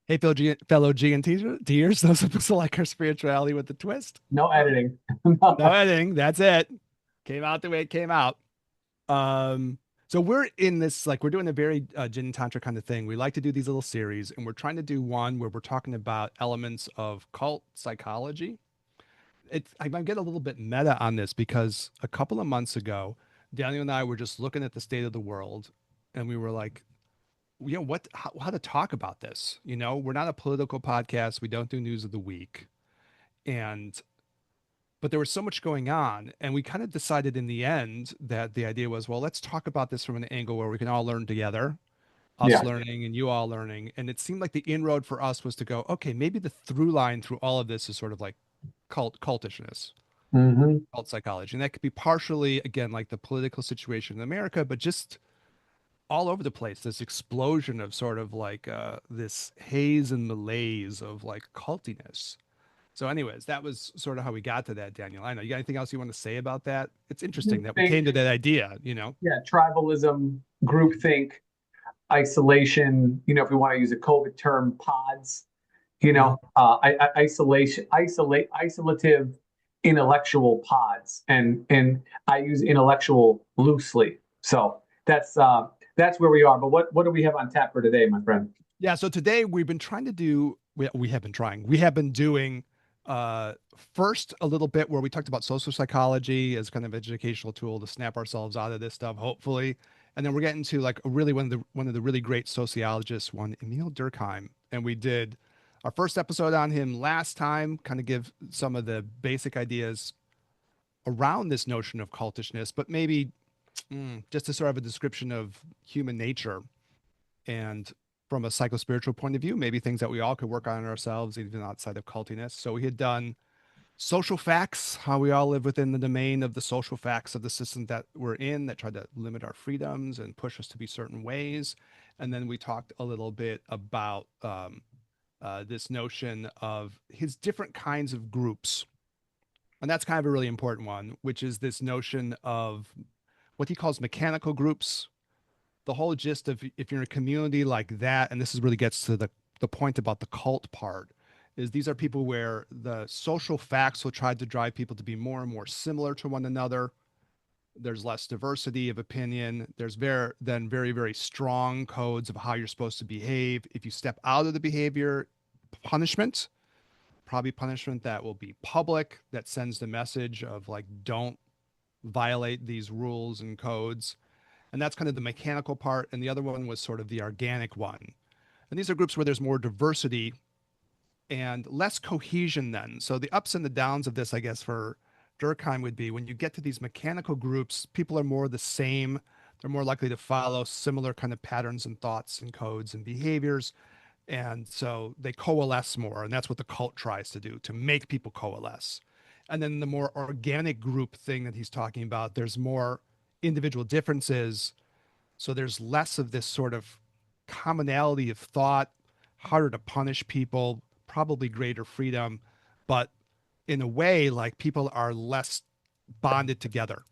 Hey, fellow G and Ters, those of us who like our spirituality with the twist. No editing. No editing. That's it. Came out the way it came out. Um, so we're in this, like, we're doing a very Jin Tantra kind of thing. We like to do these little series, and we're trying to do one where we're talking about elements of cult psychology. I'm getting a little bit meta on this because a couple of months ago, Daniel and I were just looking at the state of the world, and we were like, how to talk about this. We're not a political podcast. We don't do news of the week. And but there was so much going on, and we kind of decided in the end that the idea was, well, let's talk about this from an angle where we can all learn together, us Yeah. learning and you all learning. And it seemed like the inroad for us was to go, okay, maybe the through line through all of this is sort of like cultishness, Hmm. cult psychology. And that could be partially, again, like the political situation in America, but just all over the place, this explosion of sort of like this haze and malaise of like cultiness. So, anyways, that was sort of how we got to that, Daniel. I know you got anything else you want to say about that? It's interesting that we Think, came to that idea. yeah, tribalism, groupthink, isolation. If we want to use a COVID term, pods. Mhm. Isolative intellectual pods, and I use intellectual loosely. So that's where we are. But what do we have on tap for today, my friend? Yeah. So today we've been trying to do, we have been trying, we have been doing uh, first a little bit where we talked about social psychology as kind of educational tool to snap ourselves out of this stuff, hopefully. And then we're getting to like really one of the really great sociologists, one Emil Durkheim, and we did our first episode on him last time, kind of give some of the basic ideas around this notion of cultishness, but maybe just a sort of a description of human nature and from a psychospiritual point of view, maybe things that we all could work on ourselves, even outside of cultiness. So we had done social facts, how we all live within the domain of the social facts of the system that we're in that try to limit our freedoms and push us to be certain ways. And then we talked a little bit about this notion of his different kinds of groups. And that's kind of a really important one, which is this notion of what he calls mechanical groups. The whole gist of if you're in a community like that, and this is really gets to the point about the cult part, is these are people where the social facts will try to drive people to be more and more similar to one another. There's less diversity of opinion. There's very, very strong codes of how you're supposed to behave. If you step out of the behavior, punishment, probably punishment that will be public, that sends the message of like, don't violate these rules and codes. And that's kind of the mechanical part. And the other one was sort of the organic one. And these are groups where there's more diversity and less cohesion then. So the ups and the downs of this, I guess, for Durkheim would be when you get to these mechanical groups, people are more the same. They're more likely to follow similar kind of patterns and thoughts and codes and behaviors. And so they coalesce more. And that's what the cult tries to do, to make people coalesce. And then the more organic group thing that he's talking about, there's more individual differences, so there's less of this sort of commonality of thought, harder to punish people, probably greater freedom, but in a way, like people are less bonded together.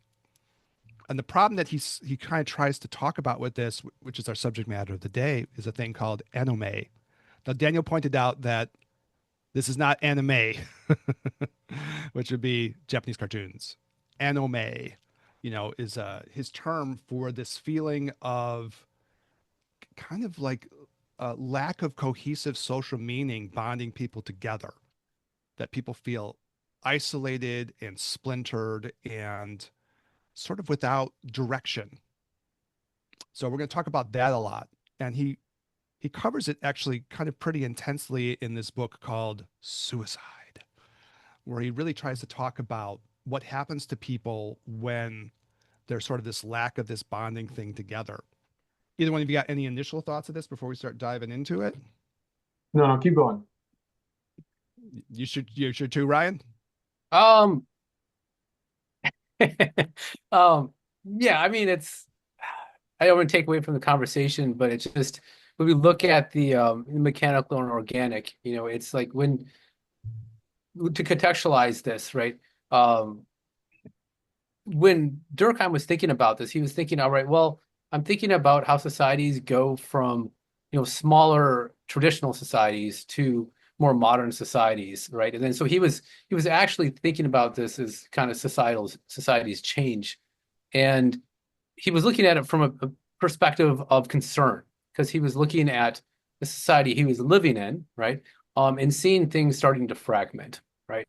And the problem that he kind of tries to talk about with this, which is our subject matter of the day, is a thing called anime. Now, Daniel pointed out that this is not anime, which would be Japanese cartoons. Anime, is his term for this feeling of kind of like a lack of cohesive social meaning bonding people together, that people feel isolated and splintered and sort of without direction. So we're going to talk about that a lot. And he covers it actually kind of pretty intensely in this book called Suicide, where he really tries to talk about what happens to people when there's sort of this lack of this bonding thing together. Either one of you got any initial thoughts of this before we start diving into it? No, no, keep going. You should too, Ryan. Um, um, yeah, I mean, I don't want to take away from the conversation, but it's just when we look at the mechanical and organic, it's like to contextualize this, right? Um, when Durkheim was thinking about this, he was thinking, all right, well, I'm thinking about how societies go from, smaller traditional societies to more modern societies, right? And then so he was actually thinking about this as kind of societies change, and he was looking at it from a perspective of concern because he was looking at the society he was living in, right? And seeing things starting to fragment, right?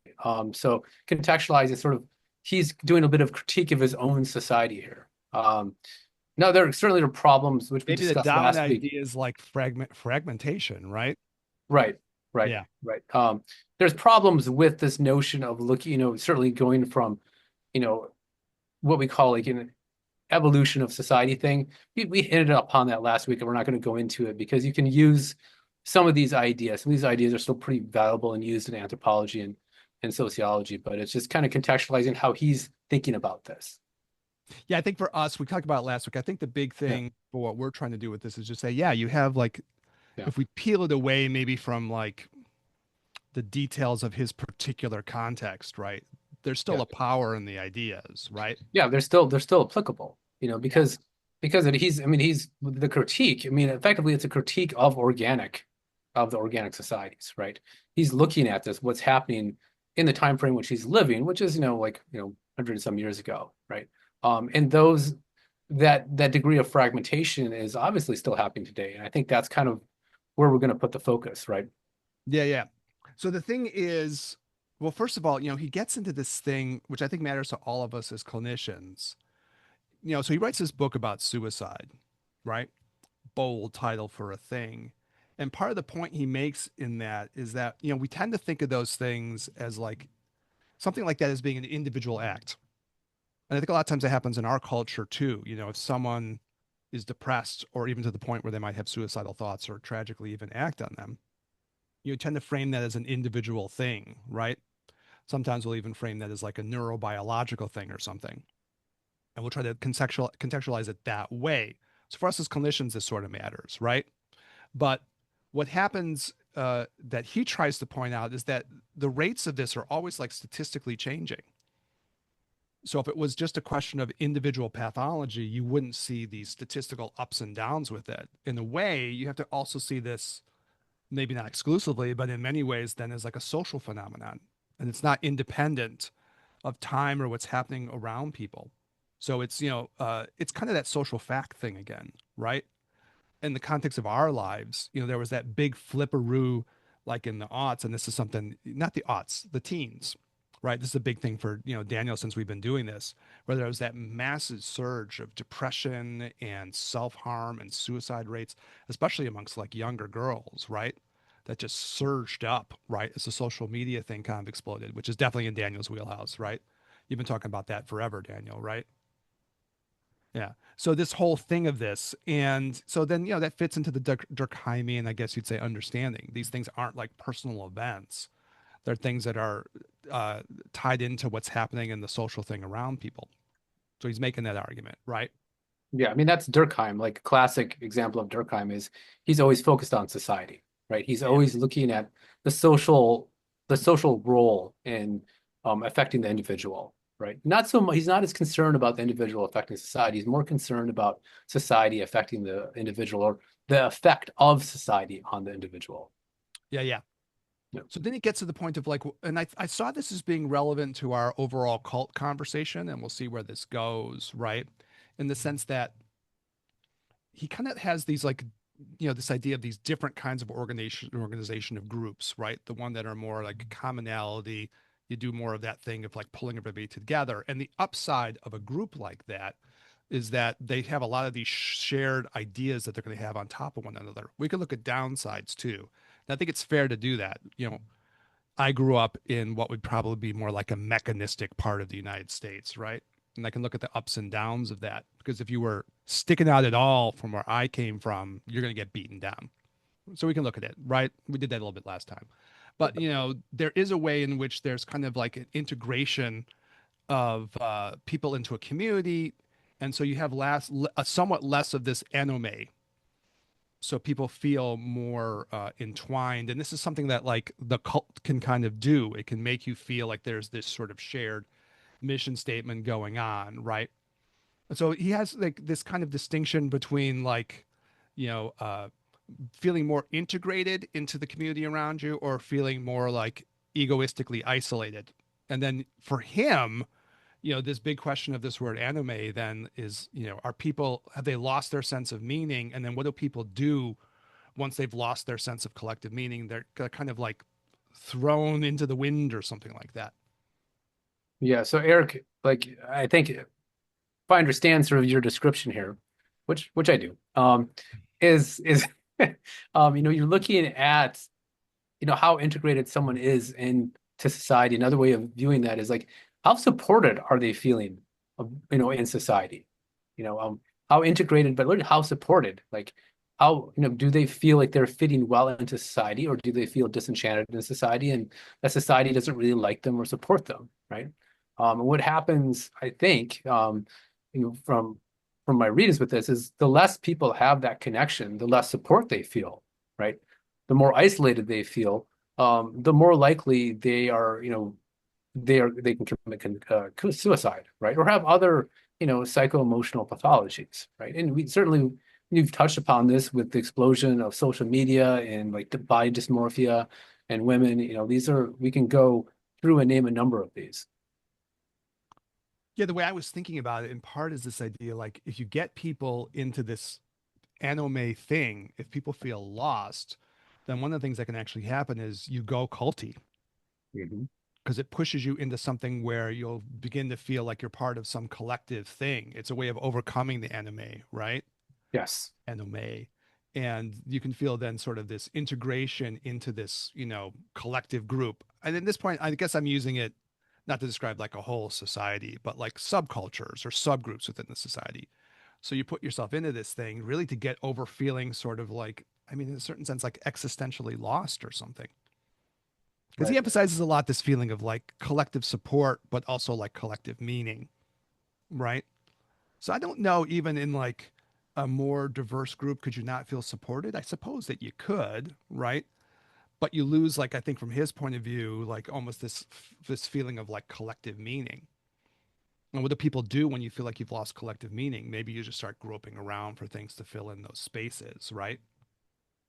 So contextualizing sort of, he's doing a bit of critique of his own society here. Now, there certainly are problems which we Maybe the discussed dominant last week. idea is like fragmentation, right? Right, right, Yeah. right. There's problems with this notion of looking, certainly going from, you know, what we call like an evolution of society thing. We hinted upon that last week, and we're not going to go into it because you can use some of these ideas. Some of these ideas are still pretty valuable and used in anthropology and sociology, but it's just kind of contextualizing how he's thinking about this. Yeah, I think for us, we talked about it last week. I think the big Yeah, thing for what we're trying to do with this is just say, yeah, you have like, yeah, if we peel it away maybe from like the details of his particular context, right? There's still yeah. a power in the ideas, right? Yeah, they're still applicable, Yeah. because he's, I mean, he's the critique. I mean, effectively, it's a critique of the organic societies, right? He's looking at this, what's happening in the time frame which he's living, which is, like, 100 and some years ago, right? And that degree of fragmentation is obviously still happening today, and I think that's kind of where we're going to put the focus, right? Yeah, yeah. So the thing is, well, first of all, he gets into this thing, which I think matters to all of us as clinicians. So he writes this book about suicide, right? Bold title for a thing. And part of the point he makes in that is that, we tend to think of those things as like something like that as being an individual act. And I think a lot of times that happens in our culture too. If someone is depressed or even to the point where they might have suicidal thoughts or tragically even act on them, you tend to frame that as an individual thing, right? Sometimes we'll even frame that as like a neurobiological thing or something. And we'll try to contextualize it that way. So for us as clinicians, this sort of matters, right? But what happens that he tries to point out is that the rates of this are always like statistically changing. So if it was just a question of individual pathology, you wouldn't see these statistical ups and downs with it. In a way, you have to also see this, maybe not exclusively, but in many ways, then as like a social phenomenon. And it's not independent of time or what's happening around people. So it's kind of that social fact thing again, right? In the context of our lives, there was that big flipperoo like in the aughts, and this is something, not the aughts, the teens, right? This is a big thing for, Daniel, since we've been doing this, where there was that massive surge of depression and self-harm and suicide rates, especially amongst like younger girls, right? That just surged up, right? As the social media thing kind of exploded, which is definitely in Daniel's wheelhouse, right? You've been talking about that forever, Daniel, right? Yeah. So this whole thing of this, and so then that fits into the Durkheimian, I guess you'd say, understanding. These things aren't like personal events; they're things that are uh, tied into what's happening in the social thing around people. So he's making that argument, right? Yeah, I mean, that's Durkheim. Like, a classic example of Durkheim is he's always focused on society, right? He's Yeah. always looking at the social the social role in affecting the individual, right? Not so much, he's not as concerned about the individual affecting society. He's more concerned about society affecting the individual, or the effect of society on the individual. Yeah, yeah. Yeah. So then it gets to the point of like, and I saw this as being relevant to our overall cult conversation, and we'll see where this goes, right? In the sense that he kind of has these like, this idea of these different kinds of organization of groups, right? The one that are more like commonality, you do more of that thing of like pulling everybody together. And the upside of a group like that is that they have a lot of these shared ideas that they're going to have on top of one another. We could look at downsides too. And I think it's fair to do that. I grew up in what would probably be more like a mechanistic part of the United States, right? And I can look at the ups and downs of that, because if you were sticking out at all from where I came from, you're going to get beaten down. So we can look at it, right? We did that a little bit last time. But, there is a way in which there's kind of like an integration of people into a community. And so you have somewhat less of this anome, so people feel more entwined. And this is something that like the cult can kind of do. It can make you feel like there's this sort of shared mission statement going on, right? So he has like this kind of distinction between like, you know, uh, feeling more integrated into the community around you or feeling more like egoistically isolated. And then for him, this big question of this word anime then is, are people, have they lost their sense of meaning? And then what do people do once they've lost their sense of collective meaning? They're kind of like thrown into the wind or something like that. Yeah. So Eric, like I think if I understand sort of your description here, which I do, is you're looking at how integrated someone is into society. Another way of viewing that is like how supported are they feeling in society? you know um how integrated, but literally how supported, like how do they feel like they're fitting well into society, or do they feel disenchanted in society and that society doesn't really like them or support them, right? And what happens, I think, from my readings with this, is the less people have that connection, the less support they feel, right? The more isolated they feel, the more likely they are, they can commit suicide, right, or have other, psycho-emotional pathologies, right? And we certainly, you've touched upon this with the explosion of social media and like the body dysmorphia and women. These are, we can go through and name a number of these. Yeah, the way I was thinking about it in part is this idea like if you get people into this anime thing, if people feel lost, then one of the things that can actually happen is you go culty Mhm. because it pushes you into something where you'll begin to feel like you're part of some collective thing. It's a way of overcoming the anime, right? Yes. Anime. And you can feel then sort of this integration into this, collective group. And at this point, I guess I'm using it not to describe like a whole society, but like subcultures or subgroups within the society. So you put yourself into this thing really to get over feeling sort of like, I mean, in a certain sense, like existentially lost or something. Because he Right. emphasizes a lot this feeling of like collective support, but also like collective meaning, right? So I don't know, even in like a more diverse group, could you not feel supported? I suppose that you could, right? But you lose, like, I think from his point of view, like almost this feeling of like collective meaning. And what do people do when you feel like you've lost collective meaning? Maybe you just start groping around for things to fill in those spaces, right?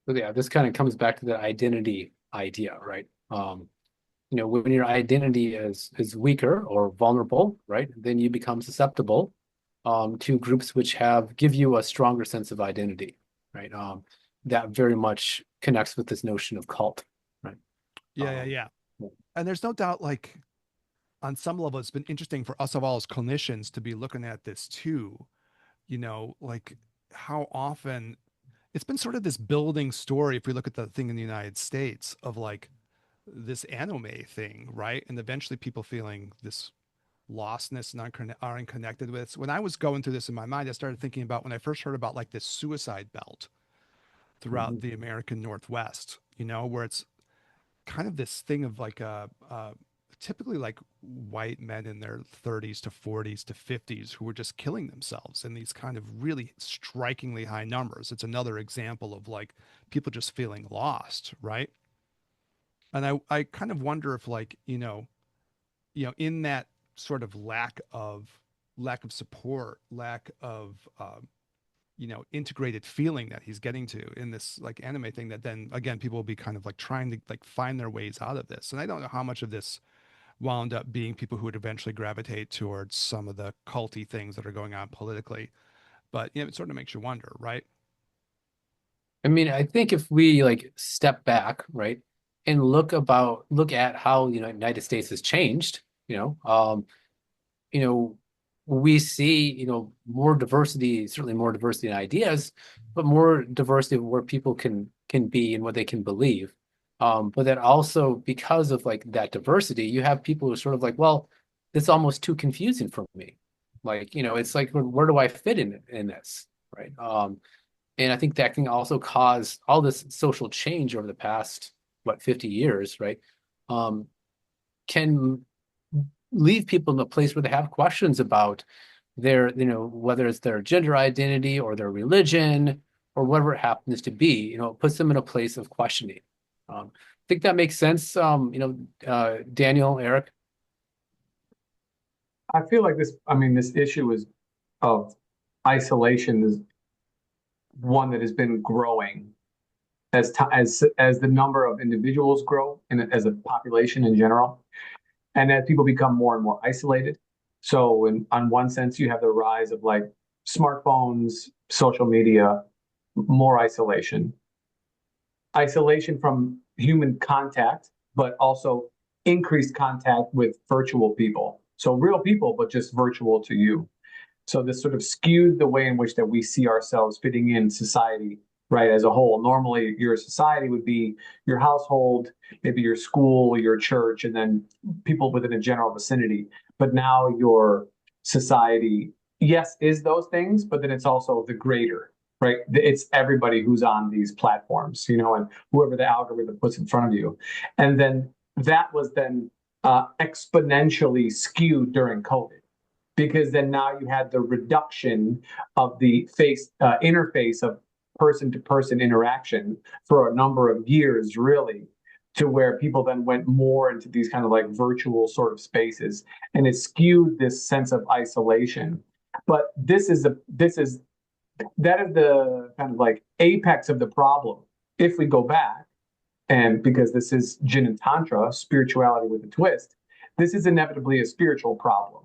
So yeah, this kind of comes back to the identity idea, right? When your identity is weaker or vulnerable, right, then you become susceptible to groups which give you a stronger sense of identity, right? That very much connects with this notion of cult, right? Yeah, yeah, Um, yeah. And there's no doubt, like, on some level, it's been interesting for us of all as clinicians to be looking at this too, like how often it's been sort of this building story. If we look at the thing in the United States of like this anime thing, right? And eventually people feeling this lostness and aren't connected with. So when I was going through this in my mind, I started thinking about when I first heard about like this suicide belt throughout mhm. the American Northwest, where it's kind of this thing of like typically like white men in their 30s to 40s to 50s who were just killing themselves in these kind of really strikingly high numbers. It's another example of like people just feeling lost, right? And I kind of wonder if like, in that sort of lack of support, lack of integrated feeling that he's getting to in this like anime thing, that then again people will be kind of like trying to like find their ways out of this. And I don't know how much of this wound up being people who would eventually gravitate towards some of the culty things that are going on politically, but it sort of makes you wonder, right? I mean, I think if we like step back, right, and look at how United States has changed, you know, we see, more diversity, certainly more diversity in ideas, but more diversity of where people can be and what they can believe. But then also because of like that diversity, you have people who are sort of like, well, it's almost too confusing for me. Like, it's like, where do I fit in this? Right. And I think that can also cause all this social change over the past, what, 50 years, right? Um, can leave people in a place where they have questions about their, whether it's their gender identity or their religion or whatever it happens to be, it puts them in a place of questioning. I think that makes sense. Daniel, Eric. I feel like this issue of isolation is one that has been growing as the number of individuals grow and as a population in general, and as people become more and more isolated. So, on one sense, you have the rise of like smartphones, social media, more isolation from human contact, but also increased contact with virtual people. So real people, but just virtual to you. So this sort of skewed the way in which that we see ourselves fitting in society, right, as a whole. Normally, your society would be your household, maybe your school, your church, and then people within a general vicinity. But now your society, yes, is those things, but then it's also the greater, right? It's everybody who's on these platforms, and whoever the algorithm puts in front of you. And then that was then exponentially skewed during COVID, because then now you had the reduction of the interface of person to person interaction for a number of years, really, to where people then went more into these kind of like virtual sort of spaces, and it skewed this sense of isolation. But that is the kind of like apex of the problem. If we go back, and because this is Jin and Tantra, spirituality with a twist, this is inevitably a spiritual problem.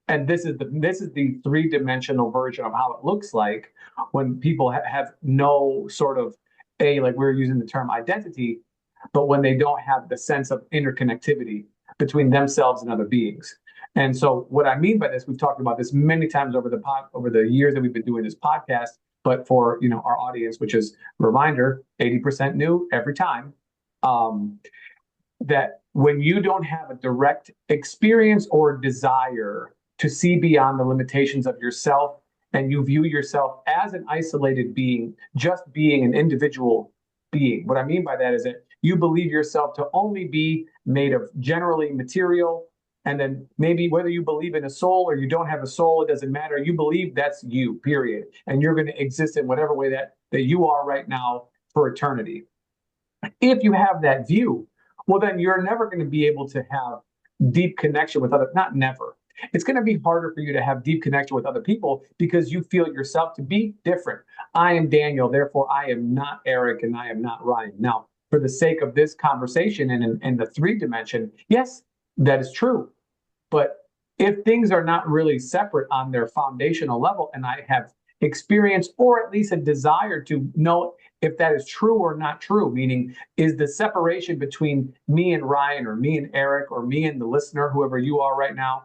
And this is the three-dimensional version of how it looks like when people have no sort of like we're using the term identity, but when they don't have the sense of interconnectivity between themselves and other beings. And so what I mean by this, we've talked about this many times over the years that we've been doing this podcast, but for our audience, which is a reminder, 80% new every time, that when you don't have a direct experience or desire to see beyond the limitations of yourself, and you view yourself as an isolated being, just being an individual being. What I mean by that is that you believe yourself to only be made of generally material, and then maybe whether you believe in a soul or you don't have a soul, it doesn't matter. You believe that's you, period. And you're going to exist in whatever way that you are right now for eternity. If you have that view, well, then you're never going to be able to have deep connection with not never. It's going to be harder for you to have deep connection with other people because you feel yourself to be different. I am Daniel, therefore I am not Eric and I am not Ryan. Now, for the sake of this conversation and in the three dimension, yes, that is true. But if things are not really separate on their foundational level, and I have experience or at least a desire to know if that is true or not true, meaning is the separation between me and Ryan or me and Eric or me and the listener, whoever you are right now,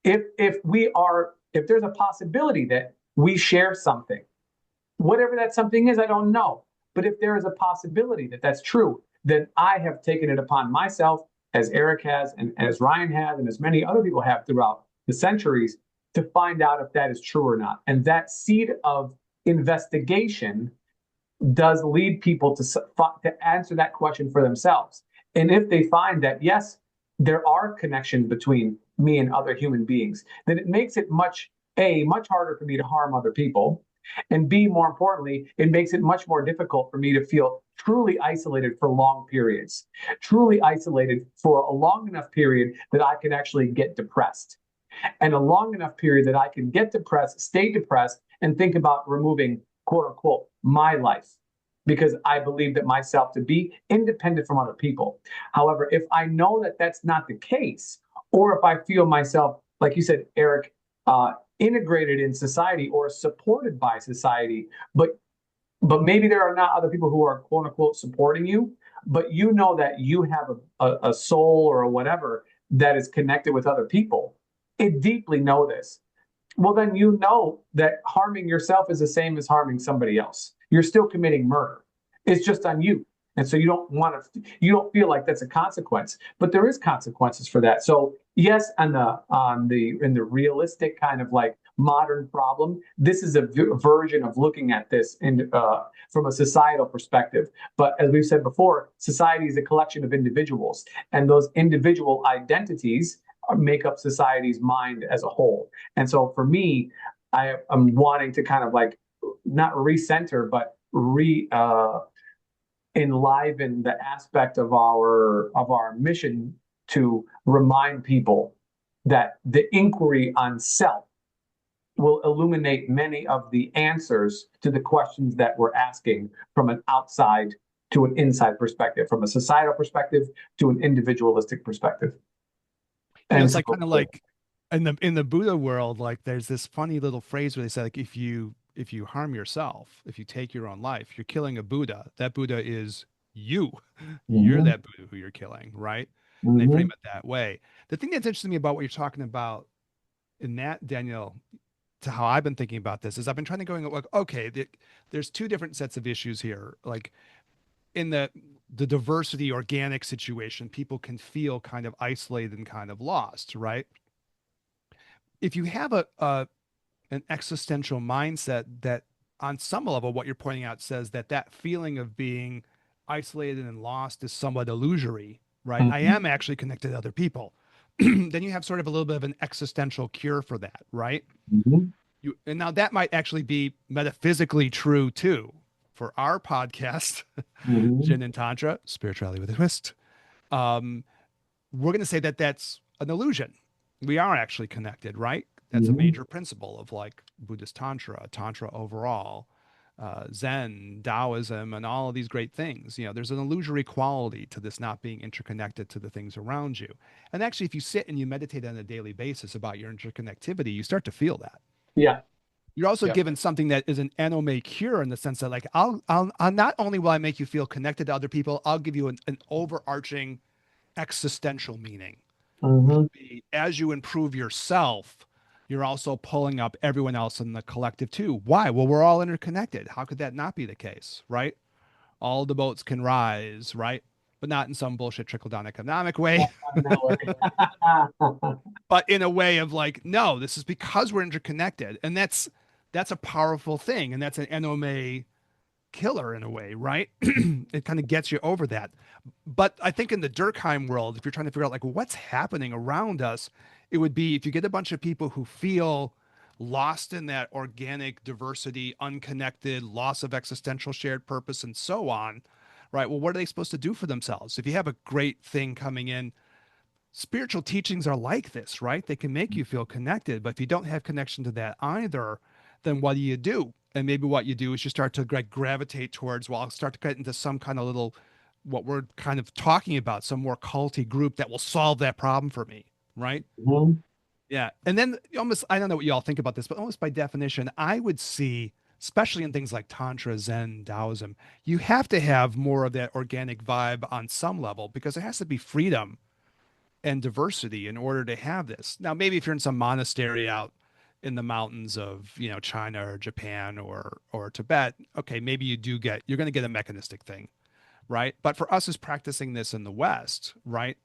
if there's a possibility that we share something, whatever that something is, I don't know. But if there is a possibility that that's true, then I have taken it upon myself, as Eric has, and as Ryan has, and as many other people have throughout the centuries, to find out if that is true or not. And that seed of investigation does lead people to answer that question for themselves. And if they find that, yes, there are connections between me and other human beings, then it makes it much harder for me to harm other people. And B, more importantly, it makes it much more difficult for me to feel truly isolated for long periods, truly isolated for a long enough period that I can actually get depressed, and a long enough period that I can get depressed, stay depressed, and think about removing, quote unquote, my life, because I believe that myself to be independent from other people. However, if I know that that's not the case, or if I feel myself, like you said, Eric, integrated in society or supported by society, but maybe there are not other people who are quote unquote supporting you, but you know that you have a soul or a whatever that is connected with other people, and deeply know this, well, then you know that harming yourself is the same as harming somebody else. You're still committing murder. It's just on you. And so you don't feel like that's a consequence, but there is consequences for that. So yes, in the realistic kind of like modern problem, this is a version of looking at this from a societal perspective. But as we've said before, society is a collection of individuals, and those individual identities make up society's mind as a whole. And so for me, I am wanting to kind of like not recenter, but enliven the aspect of our mission to remind people that the inquiry on self will illuminate many of the answers to the questions that we're asking from an outside to an inside perspective, from a societal perspective to an individualistic perspective. And It's so, like kind of like in the Buddha world, like there's this funny little phrase where they say like if you harm yourself, if you take your own life, you're killing a Buddha. That Buddha is you. You're mhm, that Buddha who you're killing, right? And they frame mhm, it that way. The thing that's interesting to me about what you're talking about in that, Daniel, to how I've been thinking about this is I've been trying to go like, okay, there's two different sets of issues here. Like in the diversity organic situation, people can feel kind of isolated and kind of lost, right? If you have a an existential mindset that on some level what you're pointing out says that that feeling of being isolated and lost is somewhat illusory, right? I mhm, am actually connected to other people. Then you have sort of a little bit of an existential cure for that, right? mhm, And now that might actually be metaphysically true too. For our podcast, mhm, Zen and Tantra, Spirituality with a Twist, um, we're going to say that that's an illusion. We are actually connected, right? That's a mhm. major principle of like Buddhist Tantra, Tantra overall, Zen, Taoism, and all of these great things. There's an illusory quality to this not being interconnected to the things around you. And actually, if you sit and you meditate on a daily basis about your interconnectivity, you start to feel that. Yeah. You're also Yeah. given something that is an enome cure in the sense that, like, I'll not only will I make you feel connected to other people, I'll give you an overarching existential meaning. Mhm, As you improve yourself, you're also pulling up everyone else in the collective too. Why? Well, we're all interconnected. How could that not be the case, right? All the boats can rise, right? But not in some bullshit trickle down economic way, no way. but in a way of like, no, this is because we're interconnected, and that's a powerful thing, and that's an NOMA killer in a way, right? It kind of gets you over that. But I think in the Durkheim world, if you're trying to figure out like what's happening around us, it would be if you get a bunch of people who feel lost in that organic diversity, unconnected, loss of existential shared purpose, and so on, right? Well, what are they supposed to do for themselves? If you have a great thing coming in, spiritual teachings are like this, right? They can make you feel connected, but if you don't have connection to that either, then what do you do? And maybe what you do is you start to gravitate towards, well, I'll start to get into some kind of little, what we're kind of talking about, some more culty group that will solve that problem for me, right? Mhm, Yeah. And then almost, I don't know what you all think about this, but almost by definition, I would see, especially in things like Tantra, Zen, Taoism, you have to have more of that organic vibe on some level because there has to be freedom and diversity in order to have this. Now, maybe if you're in some monastery out in the mountains of, China or Japan or Tibet, okay, maybe you're going to get a mechanistic thing, right? But for us as practicing this in the West, right,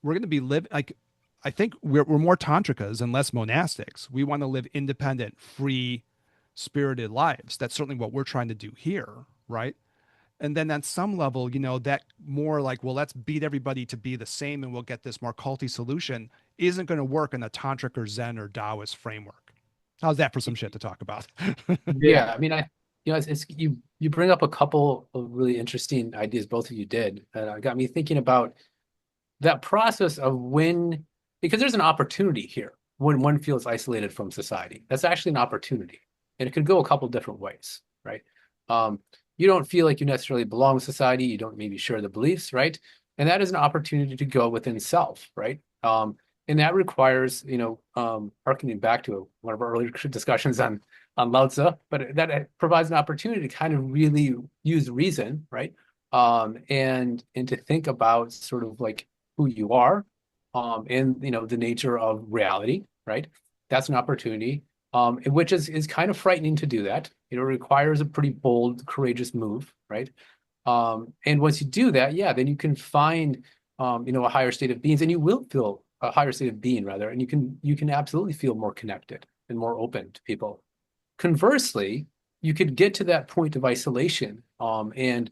we're going to be living like I think we're more tantrikas and less monastics. We want to live independent, free, spirited lives. That's certainly what we're trying to do here, right? And then on some level, that more like, well, let's beat everybody to be the same and we'll get this more culty solution isn't going to work in a tantric or Zen or Taoist framework. How's that for some shit to talk about? yeah. Yeah, I mean, it's you bring up a couple of really interesting ideas, both of you did, and it got me thinking about that process of when, because there's an opportunity here when one feels isolated from society. That's actually an opportunity, and it could go a couple different ways, right? Um, you don't feel like you necessarily belong to society. You don't maybe share the beliefs, right? And that is an opportunity to go within self, right? And that requires, harkening back to one of our earlier discussions on Lao Tzu, but that provides an opportunity to kind of really use reason, right? And to think about sort of like who you are, and the nature of reality, right? That's an opportunity, which is kind of frightening to do that. It requires a pretty bold, courageous move, right? And once you do that, yeah, then you can find, a higher state of beings, and you will feel a higher state of being rather, and you can absolutely feel more connected and more open to people. Conversely, you could get to that point of isolation, and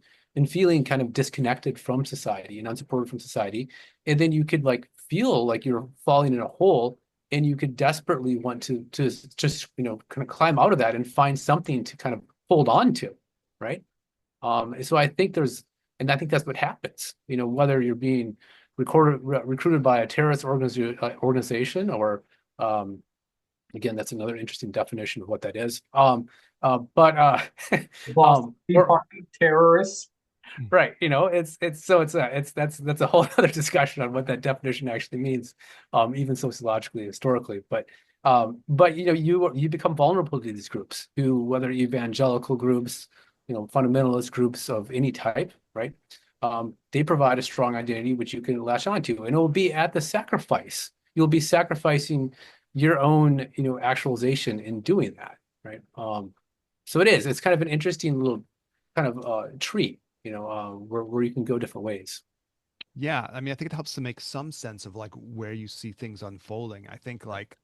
feeling kind of disconnected from society and unsupported from society, and then you could like feel like you're falling in a hole, and you could desperately want to just kind of climb out of that and find something to kind of hold on to, right? So I think that's what happens. Whether you're being recruited by a terrorist organization, or um, Again, that's another interesting definition of what that is. But The Boston Tea or Party terrorists. right, that's a whole other discussion on what that definition actually means, even sociologically, historically. But you become vulnerable to these groups, who whether evangelical groups, fundamentalist groups of any type, right? They provide a strong identity which you can latch onto, and it will be at the sacrifice. You'll be sacrificing your own, actualization in doing that, right? So it's kind of an interesting little kind of tree, where you can go different ways. Yeah, I mean, I think it helps to make some sense of like where you see things unfolding. I think like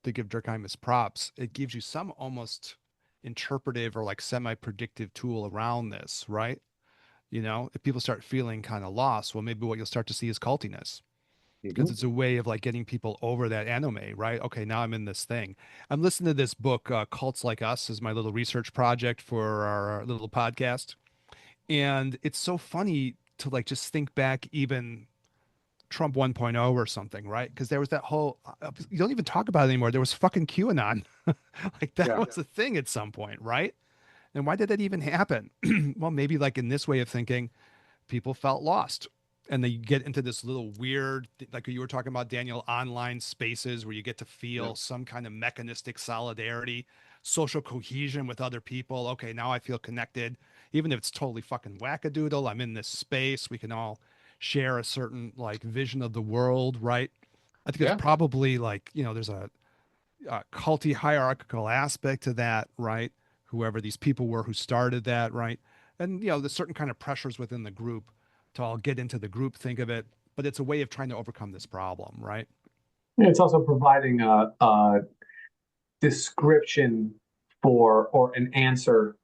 to give Durkheim his props, it gives you some almost interpretive or like semi-predictive tool around this, right? If people start feeling kind of lost, well, maybe what you'll start to see is cultiness because Mhm. it's a way of like getting people over that anime, right? Okay, now I'm in this thing. I'm listening to this book, Cults Like Us, is my little research project for our little podcast. And it's so funny to like just think back even Trump 1.0 or something, right? Because there was that whole, you don't even talk about it anymore. There was fucking QAnon. Like that Yeah. was a thing at some point, right? And why did that even happen? Well, maybe like in this way of thinking, people felt lost. And they get into this little weird, like you were talking about, Daniel, online spaces where you get to Yeah. feel some kind of mechanistic solidarity, social cohesion with other people. Okay, now I feel connected, even if it's totally fucking wackadoodle. I'm in this space. We can all share a certain like vision of the world, right? I think there's Yeah. probably like, there's a culty hierarchical aspect to that, right? Whoever these people were who started that, right? And there's certain kind of pressures within the group to all get into the group, think of it, but it's a way of trying to overcome this problem, right? It's also providing a description for or an answer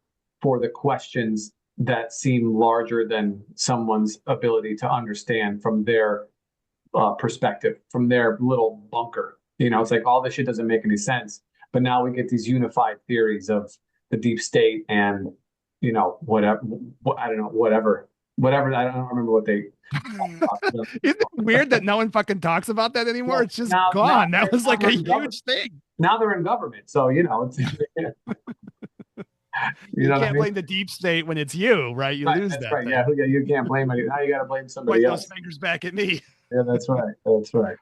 for the questions that seem larger than someone's ability to understand from their perspective, from their little bunker. It's like all this shit doesn't make any sense. But now we get these unified theories of the deep state and whatever. I don't know, whatever. I don't remember what they. Isn't it weird that no one fucking talks about that anymore? Well, It's just now gone. That was now like a they're in government. huge thing. Now they're in government, so it's you You know what I can't mean. blame the deep state when it's you, right? You Right, lose that's that right. Yeah, thing. you can't blame any. Now you got to blame somebody Point those else. fingers back at me. Yeah, that's right. That's right.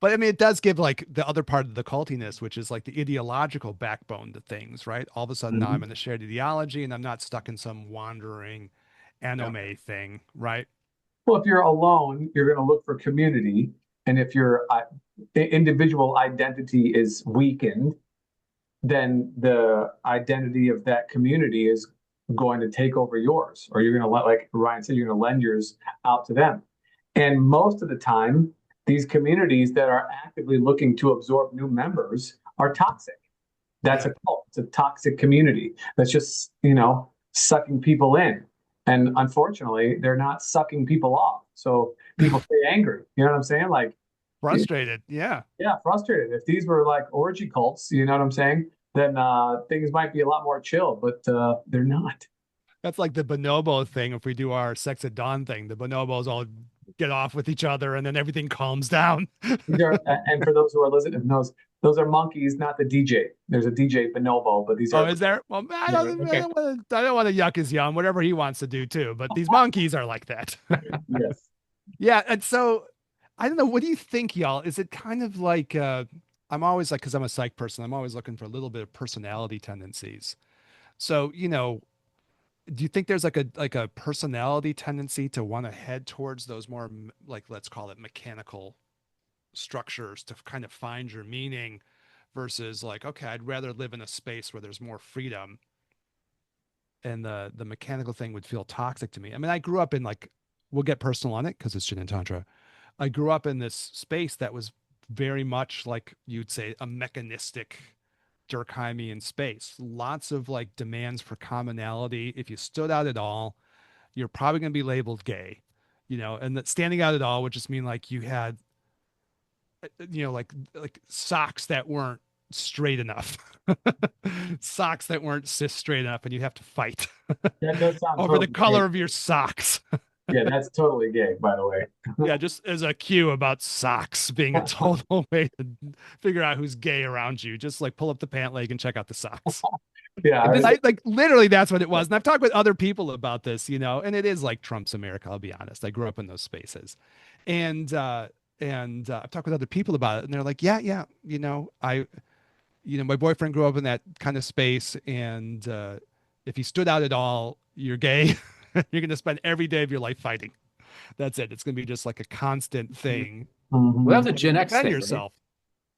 But I mean, it does give like the other part of the cultiness, which is like the ideological backbone to things, right? All of a sudden now I'm Mhm. in a shared ideology and I'm not stuck in some wandering Yeah. anime thing, right? Well, if you're alone, you're going to look for community, and if your individual identity is weakened, then the identity of that community is going to take over yours, or you're going to let, like Ryan said, you're going to lend yours out to them. And most of the time, these communities that are actively looking to absorb new members are toxic. That's Yeah. a cult. It's a toxic community that's just, sucking people in. And unfortunately, they're not sucking people off. So people stay angry. You know what I'm saying? Like, Frustrated. Yeah. yeah, frustrated. If these were like orgy cults, you know what I'm saying? Then things might be a lot more chill, but they're not. That's like the bonobo thing. If we do our sex at dawn thing, the bonobos all get off with each other and then everything calms down. These are, and for those who are listening, those are monkeys, not the DJ. There's a DJ bonobo, but these Oh, are is there? Well, yeah, I don't want to yuck his yum, whatever he wants to do too. But these monkeys are like that. yes. Yeah. And so I don't know. What do you think, y'all? Is it kind of like, I'm always like, because I'm a psych person, I'm always looking for a little bit of personality tendencies. So, do you think there's like a personality tendency to want to head towards those more like, let's call it mechanical structures to kind of find your meaning versus like, okay, I'd rather live in a space where there's more freedom and the mechanical thing would feel toxic to me. I mean, I grew up in like, we'll get personal on it because it's Jin and Tantra. I grew up in this space that was very much like you'd say a mechanistic Durkheimian space. Lots of like demands for commonality. If you stood out at all, you're probably going to be labeled gay, and that standing out at all would just mean like you had, like socks that weren't straight enough, socks that weren't cis straight enough, and you have to fight That does sound over the totally gay. color of your socks. Yeah, that's totally gay, by the way. Yeah, just as a cue about socks being a total way to figure out who's gay around you. Just like pull up the pant leg and check out the socks. And Yeah, this, I like literally that's what it was. And I've talked with other people about this, you know, and it is like Trump's America, I'll be honest. I grew up in those spaces. And I've talked with other people about it and they're like, yeah, yeah, my boyfriend grew up in that kind of space and if he stood out at all, you're gay. You're going to spend every day of your life fighting. That's it. It's going to be just like a constant thing. well, that was Mhm. a Gen X Defend thing, right? yourself.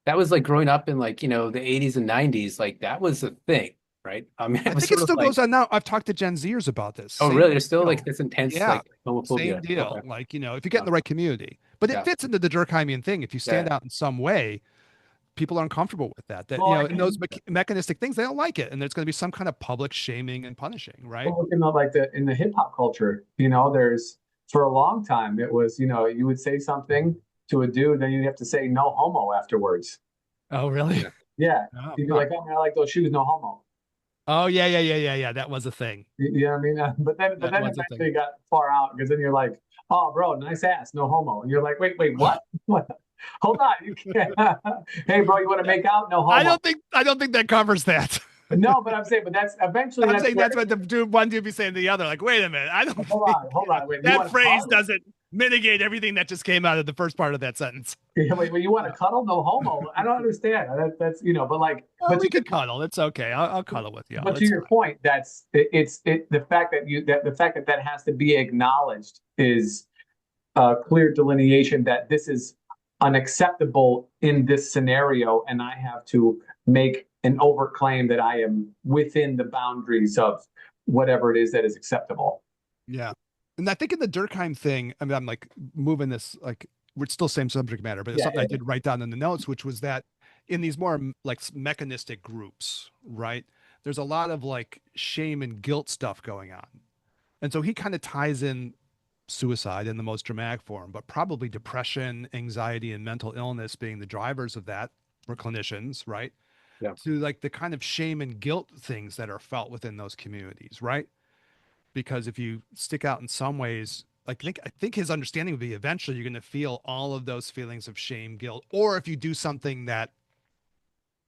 That was like growing up in like, the 80s and 90s, like that was a thing, right? I mean, I it was think it sort of still like, goes on now. I've talked to Gen Zers about this. oh, Same really? There's still like deal. this intense Yeah, like same homophobia. Okay. deal. Like, if you get in Yeah. the right community, but it Yeah. fits into the Durkheimian thing. If you stand Yeah. out in some way, people are uncomfortable with that. That, Well, I in those mean, mechanistic things, they don't like it. And there's going to be some kind of public shaming and punishing, right? well, in the like the in the hip hop culture, there's for a long time it was, you would say something to a dude, then you'd have to say no homo afterwards. Oh, really? Yeah. Yeah. Oh, You'd be huh. like, oh man, I like those shoes, no homo. Oh, yeah, yeah, yeah, yeah, yeah. That was a thing. You know what I mean? But That then was a thing. eventually it got far out because then you're like, oh, bro, nice ass, no homo. And you're like, wait, what? What? Hold on, you can't. Hey, bro, you want to make out? No homo. I don't think that covers that. No, but I'm saying, but that's eventually I'm that's saying where. that's what the dude one dude be saying to the other. Like, wait a minute, I don't think Hold on, wait. You that want to phrase cuddle? doesn't mitigate everything that just came out of the first part of that sentence. Yeah, wait, you want to Yeah. cuddle? No homo. I don't understand. That's but like, Well, but we could cuddle. It's okay. I'll cuddle with you. to It's your fine. point, the fact that has to be acknowledged is a clear delineation that this is unacceptable in this scenario, and I have to make an overt claim that I am within the boundaries of whatever it is that is acceptable. Yeah. And I think in the Durkheim thing, I mean, I'm like moving this, like, we're still same subject matter, but it's Yeah, something I did write down in the notes, which was that in these more like mechanistic groups, right? There's a lot of like shame and guilt stuff going on. And so he kind of ties in suicide in the most dramatic form, but probably depression, anxiety, and mental illness being the drivers of that for clinicians, right? Yeah. To like the kind of shame and guilt things that are felt within those communities, right? Because if you stick out in some ways, like I think his understanding would be eventually you're going to feel all of those feelings of shame, guilt, or if you do something that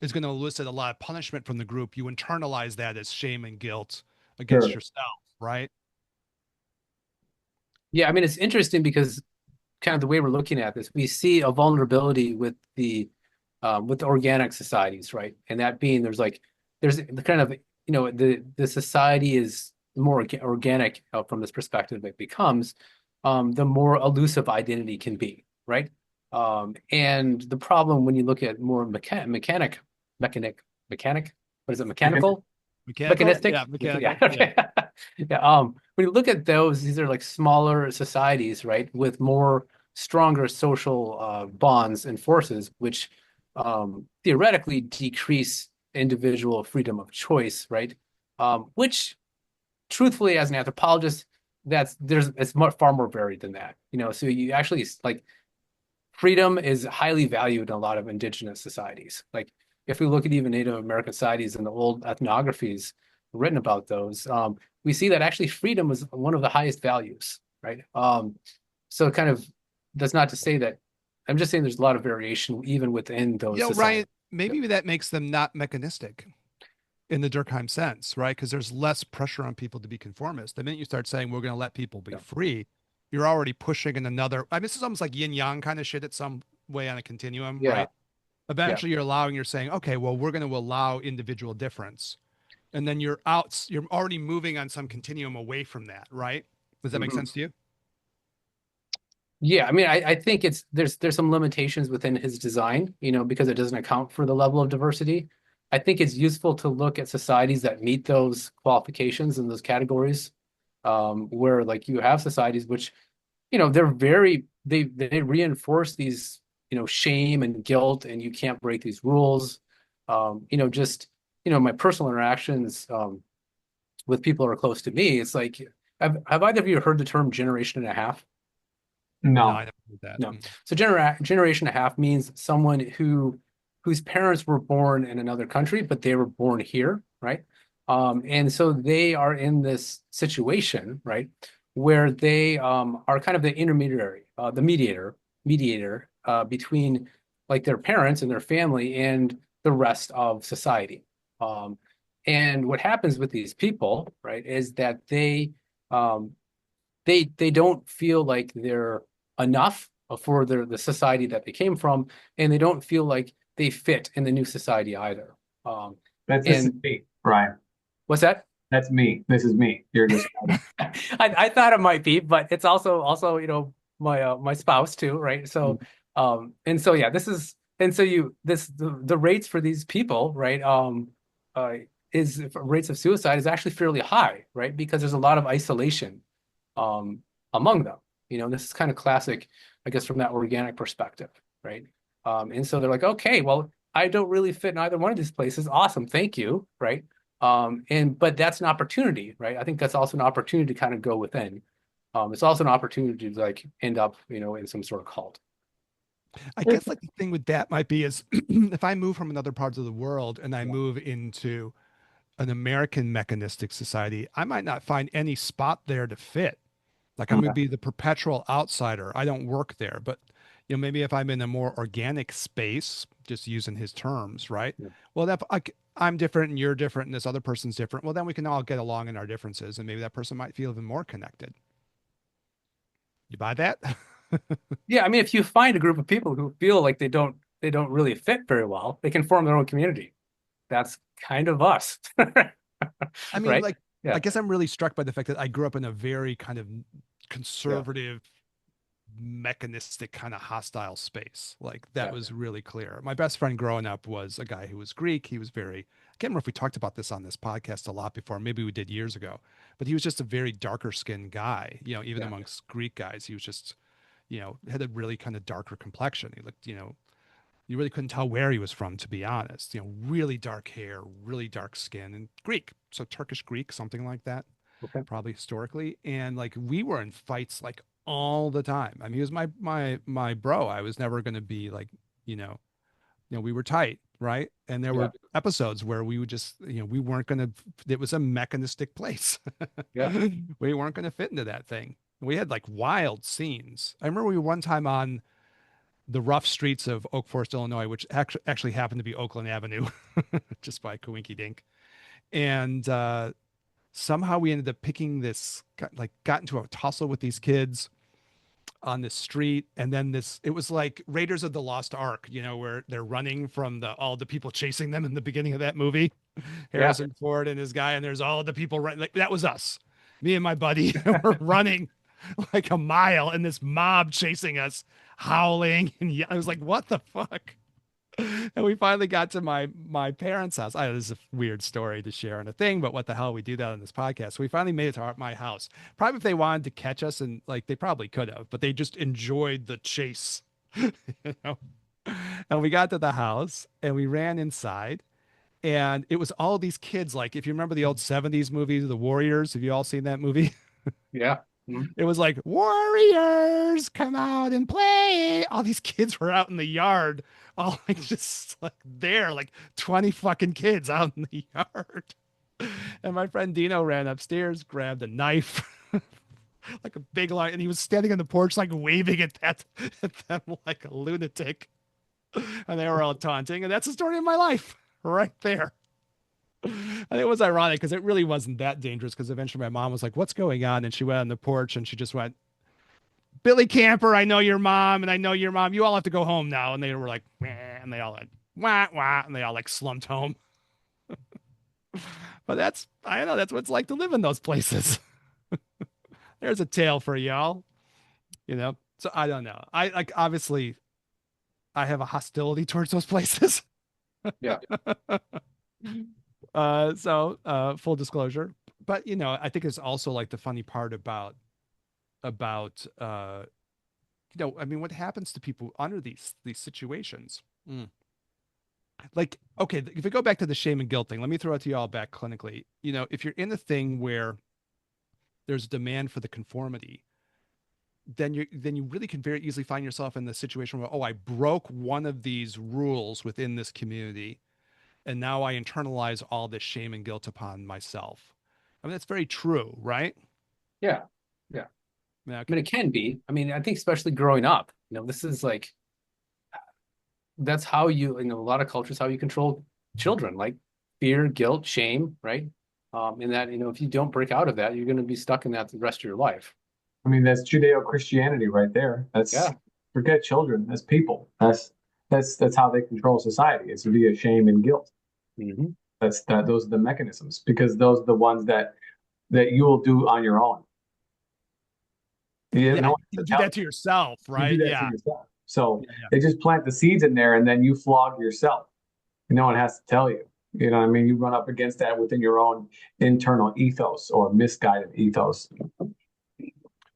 is going to elicit a lot of punishment from the group, you internalize that as shame and guilt against sure, yourself, right? Yeah. I mean, it's interesting because kind of the way we're looking at this, we see a vulnerability with the organic societies, right? And that being there's the kind of the society is more organic from this perspective it becomes, the more elusive identity can be, right? And the problem when you look at more mechanic, what is it, mechanical? Mechanical? Mechanistic? Yeah, Yeah, mechanical. Yeah. okay. Yeah. When you look at those, these are like smaller societies, right, with more stronger social bonds and forces, which theoretically decrease individual freedom of choice, right? Which, truthfully, as an anthropologist, it's far more varied than that. So you actually like freedom is highly valued in a lot of indigenous societies. Like if we look at even Native American societies and the old ethnographies written about those, we see that actually freedom is one of the highest values, right? So kind of that's not to say that I'm just saying there's a lot of variation even within those Ryan, societies. Yeah. maybe that makes them not mechanistic in the Durkheim sense, right? Because there's less pressure on people to be conformist. The minute you start saying we're going to let people be Yeah. free, you're already pushing in another. I mean, this is almost like yin yang kind of shit at some way on a continuum, Yeah. right? Eventually, you're saying, okay, well, we're going to allow individual difference. And then you're already moving on some continuum away from that, right? Does that make Mhm. sense to you? Yeah, I mean, I think there's some limitations within his design, because it doesn't account for the level of diversity. I think it's useful to look at societies that meet those qualifications and those categories, where like you have societies which, they reinforce these, shame and guilt, and you can't break these rules. Just my personal interactions with people who are close to me, it's like, have either of you heard the term generation and a half? No, no, I never heard that. No. So generation and a half means someone whose parents were born in another country, but they were born here, right? And so they are in this situation, right, where they are kind of the intermediary, the mediator between like their parents and their family and the rest of society. Um, and what happens with these people, right, is that um, they don't feel like they're enough for the society that they came from, and they don't feel like they fit in the new society either. Um, This is and me, Brian. what's that? That's me. This is me. You're describing. I thought it might be, but it's also my spouse too, right? So and so yeah, this is and so you this the rates for these people, right? Uh is rates of suicide is actually fairly high, right? Because there's a lot of isolation um among them. This is kind of classic, I guess, from that organic perspective, right? And so they're like, okay, well, I don't really fit in either one of these places. Awesome, thank you, right? But that's an opportunity, right? I think that's also an opportunity to kind of go within. It's also an opportunity to like end up, in some sort of cult. I guess like the thing with that might be is if I move from another parts of the world and I Yeah, move into an American mechanistic society, I might not find any spot there to fit. Like I'm Mm. gonna yeah, be the perpetual outsider. I don't work there, but maybe if I'm in a more organic space, just using his terms, right? yeah. Well, that I'm different and you're different and this other person's different. Well, then we can all get along in our differences, and maybe that person might feel even more connected. You buy that? Yeah, I mean, if you find a group of people who feel like they don't really fit very well, they can form their own community. That's kind of us, I mean, right? like, I Yeah, guess I'm really struck by the fact that I grew up in a very kind of yeah, conservative, mechanistic, kind of hostile space. Like, that yeah, was really clear. My best friend growing up was a guy who was Greek. He was very, I can't remember if we talked about this on this podcast a lot before. Maybe we did years ago, but he was just a very darker skinned guy, even yeah. amongst Greek guys. He was just, had a really kind of darker complexion. He looked, you really couldn't tell where he was from, to be honest. Really dark hair, really dark skin, and Greek. So Turkish Greek, something like that, Okay. probably historically. And like we were in fights like all the time. I mean, he was my bro. I was never gonna be like, we were tight, right? And there Yeah, were episodes where we would just, we weren't gonna. It was a mechanistic place. yeah, We weren't gonna fit into that thing. We had like wild scenes. I remember we were one time on the rough streets of Oak Forest, Illinois, which actually happened to be Oakland Avenue, just by coinky dink. And somehow we ended up picking got into a tussle with these kids on this street. And then it was like Raiders of the Lost Ark, where they're running from all the people chasing them in the beginning of that movie. yeah, Harrison Ford and his guy, and there's all the people running. Like, that was us, me and my buddy, were running like a mile, and this mob chasing us, howling, and I was like, "What the fuck?" And we finally got to my parents' house. I know this is a weird story to share on a thing, but what the hell, we do that on this podcast. So we finally made it to my house. Probably if they wanted to catch us, and like they probably could have, but they just enjoyed the chase, you know. And we got to the house and we ran inside, and it was all these kids. Like, if you remember the old 70s movies, The Warriors, have you all seen that movie? yeah. Mhm. It was like, Warriors, come out and play. All these kids were out in the yard, all like just like there, like 20 fucking kids out in the yard. And my friend Dino ran upstairs, grabbed a knife, like a big line, and he was standing on the porch, like waving at them like a lunatic. And they were all taunting. And that's the story of my life right there. And it was ironic because it really wasn't that dangerous, because eventually my mom was like, "What's going on?" And she went on the porch and she just went, "Billy Camper, I know your mom, and I know your mom. You all have to go home now." And they were like, "Meh," and they all went, "Wah, wah," and they all like slumped home. But I don't know, that's what it's like to live in those places. There's a tale for y'all. So I don't know. I like, obviously I have a hostility towards those places. Yeah, So full disclosure. But I think it's also like the funny part about I mean, what happens to people under these situations? Like, okay, if we go back to the shame and guilt thing, let me throw it to you all back clinically. If you're in a thing where there's demand for the conformity, then you really can very easily find yourself in the situation where, oh, I broke one of these rules within this community, and now I internalize all this shame and guilt upon myself. I mean, that's very true, right? yeah. Yeah. Yeah, I okay. mean, it can be. I mean, I think especially growing up, this is like that's how you, in a lot of cultures, how you control children, like fear, guilt, shame, right? In that, if you don't break out of that, you're going to be stuck in that the rest of your life. I mean, that's Judeo-Christianity right there. That's Yeah. forget children. That's people. That's how they control society. It's via shame and guilt. Hmm. Those are the mechanisms because those are the ones that you will do on your own. Yeah, No one you has to do tell that to yourself, you. You right? do that to Yeah. yourself. So Yeah, yeah. they just plant the seeds in there, and then you flog yourself. No one has to tell you. You know what I mean? You run up against that within your own internal ethos or misguided ethos.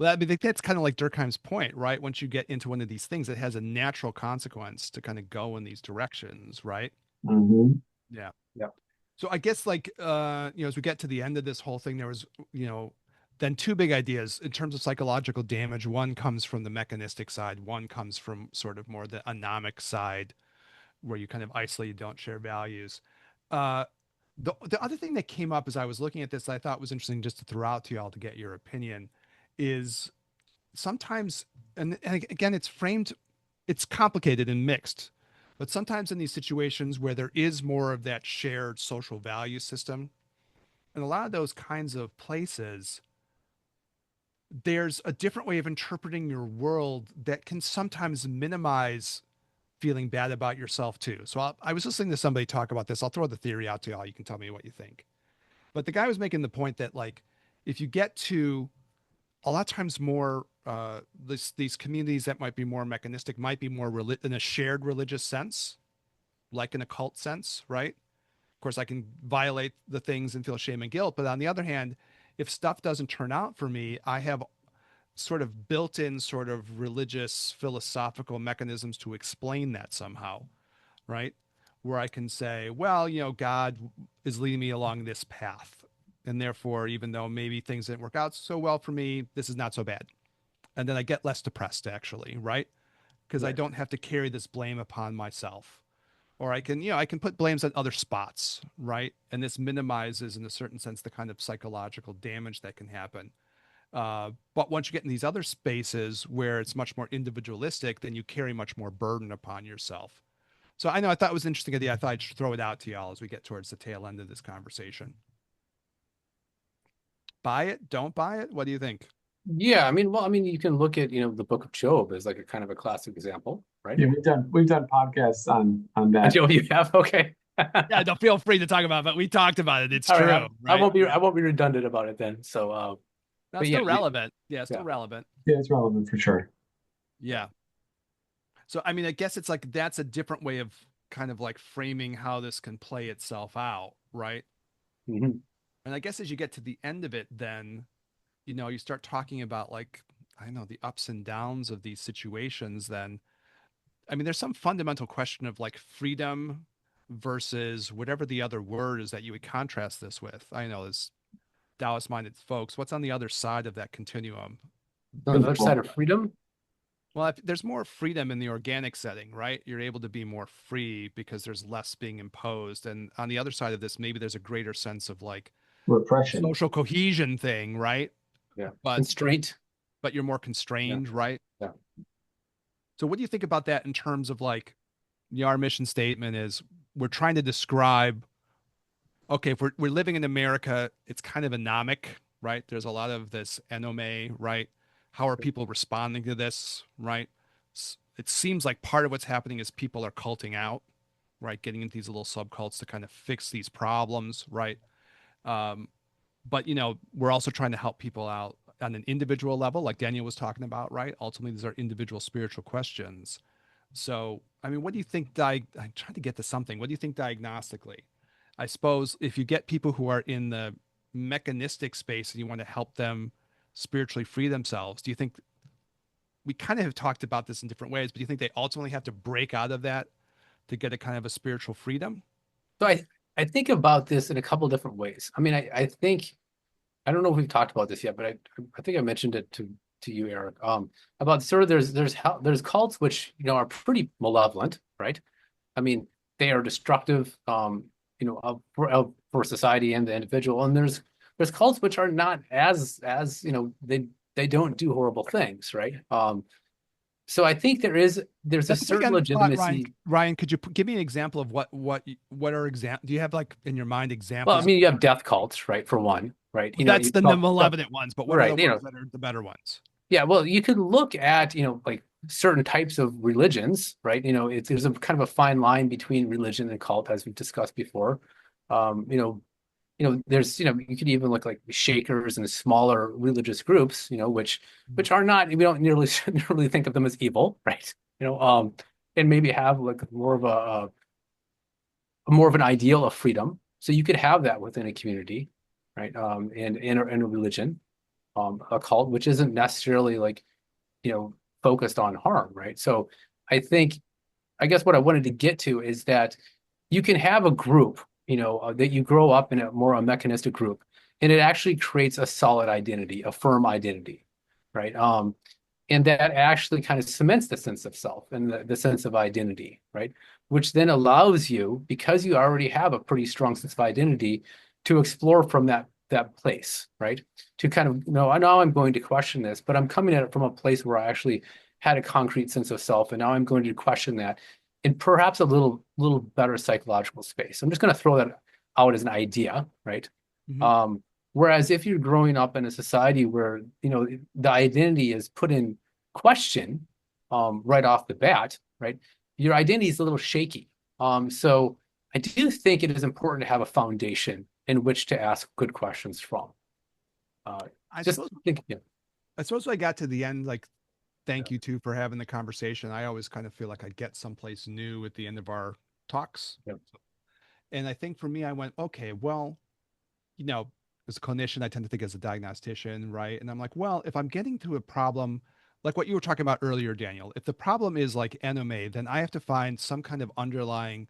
Well, I mean, that's kind of like Durkheim's point, right? Once you get into one of these things, it has a natural consequence to kind of go in these directions, right? Mm-hmm. Yeah. Yeah. So I guess like as we get to the end of this whole thing, there was, then two big ideas in terms of psychological damage. One comes from the mechanistic side, one comes from sort of more the anomic side, where you kind of isolate, you don't share values. Uh, the other thing that came up as I was looking at this, I thought was interesting just to throw out to y'all to get your opinion, is sometimes, and again, it's complicated and mixed, but sometimes in these situations where there is more of that shared social value system, in a lot of those kinds of places, there's a different way of interpreting your world that can sometimes minimize feeling bad about yourself too. So I was listening to somebody talk about this. I'll throw the theory out to y'all. You can tell me what you think. But the guy was making the point that like, if you get to a lot of times more these communities that might be more mechanistic might be more in a shared religious sense, like in a cult sense, right? Of course, I can violate the things and feel shame and guilt, but on the other hand, if stuff doesn't turn out for me, I have sort of built-in sort of religious philosophical mechanisms to explain that somehow, right? Where I can say, well, God is leading me along this path. And therefore, even though maybe things didn't work out so well for me, this is not so bad. And then I get less depressed, actually, right? Because I Right. don't have to carry this blame upon myself. Or I can put blames on other spots, right? And this minimizes, in a certain sense, the kind of psychological damage that can happen. But once you get in these other spaces where it's much more individualistic, then you carry much more burden upon yourself. So I know I thought it was an interesting idea. I thought I'd just throw it out to y'all as we get towards the tail end of this conversation. Buy it? Don't buy it? What do you think? Yeah. I mean, you can look at, the Book of Job as like a kind of a classic example, right? Yeah, we've done podcasts on that. Job, you have? Okay. Yeah, don't feel free to talk about it, but we talked about it. It's All right. true, I right? won't be Yeah. I won't be redundant about it then. So, That's but yeah, still relevant. Yeah, yeah. still relevant. Yeah, it's relevant for sure. Yeah. So I mean, I guess it's like that's a different way of kind of like framing how this can play itself out, right? Hmm. And I guess as you get to the end of it, then, you start talking about like, I don't know, the ups and downs of these situations, then I mean, there's some fundamental question of like freedom versus whatever the other word is that you would contrast this with. I know as Taoist minded folks, what's on the other side of that continuum? On the other side of freedom. Well, if there's more freedom in the organic setting, right? You're able to be more free because there's less being imposed. And on the other side of this, maybe there's a greater sense of like Repression. social cohesion thing, right? Yeah. But Constraint. you're more Yeah. constrained, right? Yeah. So what do you think about that in terms of like our mission statement is we're trying to describe, okay, if we're living in America, it's kind of anomic, right? There's a lot of this enome, right? How are people responding to this, right? It seems like part of what's happening is people are culting out, right? Getting into these little subcults to kind of fix these problems, right? Um, but we're also trying to help people out on an individual level, like Daniel was talking about, right? Ultimately, these are individual spiritual questions. So, I mean, what do you think? I'm trying to get to something. What do you think diagnostically? I suppose if you get people who are in the mechanistic space and you want to help them spiritually free themselves, do you think we kind of have talked about this in different ways, but do you think they ultimately have to break out of that to get a kind of a spiritual freedom? So I think about this in a couple different ways. I mean, I think I don't know if we've talked about this yet, but I think I mentioned it to you, Eric. About sort of there's cults which are pretty malevolent, right? I mean, they are destructive, for society and the individual. And there's cults which are not as they they don't do horrible things, right? So I think there's a That's a big certain end thought, Ryan. legitimacy. Ryan, could you give me an example of what are example? Do you have like in your mind Well, I examples? mean, you have death cults, right? For one, right? That's You the well, so, malevolent ones, but what are the right, ones that are the better ones? yeah. Well, you could look at, like certain types of religions, right? There's a kind of a fine line between religion and cult, as we've discussed before. Um, you know, there's, you could even look like Shakers and smaller religious groups, which are not, we don't nearly nearly think of them as evil, right? And maybe have like more of an ideal of freedom. So you could have that within a community, right? And in a religion, a cult, which isn't necessarily like, you know, focused on harm, right? So I think, I guess what I wanted to get to is that you can have a group, that you grow up in a mechanistic group, and it actually creates a solid identity, a firm identity, right? And that actually kind of cements the sense of self and the sense of identity, right? Which then allows you, because you already have a pretty strong sense of identity, to explore from that place, right? To kind of, I know I'm going to question this, but I'm coming at it from a place where I actually had a concrete sense of self, and now I'm going to question that in perhaps a little better psychological space. I'm just going to throw that out as an idea, right? Mhm. Whereas if you're growing up in a society where, the identity is put in question, right off the bat, right? Your identity is a little shaky. So I do think it is important to have a foundation in which to ask good questions from. Uh, I just suppose think, I suppose I got to the end, like, thank you too for having the conversation. I always kind of feel like I get someplace new at the end of our talks. yeah, And I think for me, I went, okay, well, you know, as a clinician, I tend to think as a diagnostician, right? And I'm like, well, if I'm getting to a problem, like what you were talking about earlier, Daniel, if the problem is like anime, then I have to find some kind of underlying,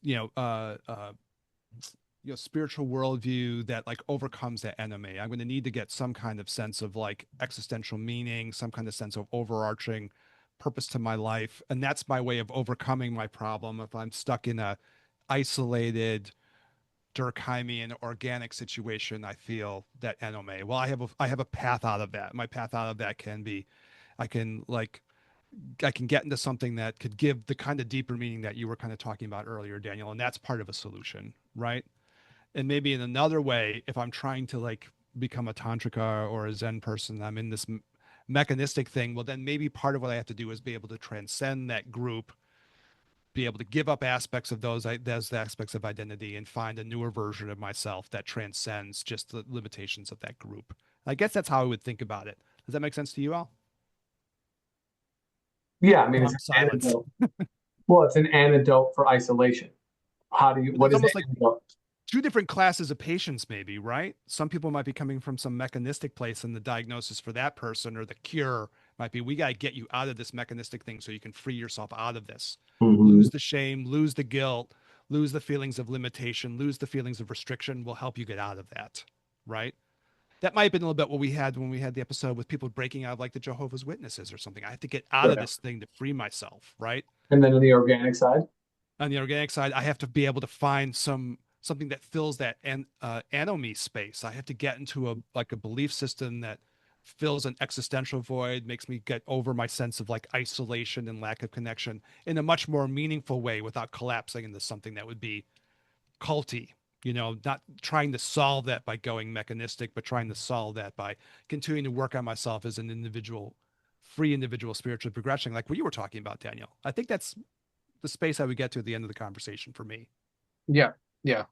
you know, uh, uh, spiritual worldview that like overcomes that enemy. I'm going to need to get some kind of sense of like existential meaning, some kind of sense of overarching purpose to my life, and that's my way of overcoming my problem. If I'm stuck in a isolated Durkheimian organic situation, I feel that enome. Well, I have a path out of that. My path out of that can be, I can like I can get into something that could give the kind of deeper meaning that you were kind of talking about earlier, Daniel, and that's part of a solution, right? And maybe in another way, if I'm trying to like become a tantrika or a Zen person, I'm in this mechanistic thing. Well, then maybe part of what I have to do is be able to transcend that group, be able to give up aspects of those aspects of identity and find a newer version of myself that transcends just the limitations of that group. I guess that's how I would think about it. Does that make sense to you, Al? Yeah, I mean, it's Long an silence. antidote. Well, it's an antidote for isolation. But What there's is the almost like antidote? two different classes of patients, maybe, right? Some people might be coming from some mechanistic place, and the diagnosis for that person or the cure might be, we got to get you out of this mechanistic thing so you can free yourself out of this. Mhm. Lose the shame, lose the guilt, lose the feelings of limitation, lose the feelings of restriction. Will help you get out of that, right? That might have been a little bit what we had when we had the episode with people breaking out of like the Jehovah's Witnesses or something. I have to get out of Right. this thing to free myself, right? And then on the organic side, On the organic side, I have to be able to find something that fills that anomie space. I have to get into a like a belief system that fills an existential void, makes me get over my sense of like isolation and lack of connection in a much more meaningful way without collapsing into something that would be culty. Not trying to solve that by going mechanistic, but trying to solve that by continuing to work on myself as an individual, free individual spiritual progression, like what you were talking about, Daniel. I think that's the space I would get to at the end of the conversation for me. yeah, yeah.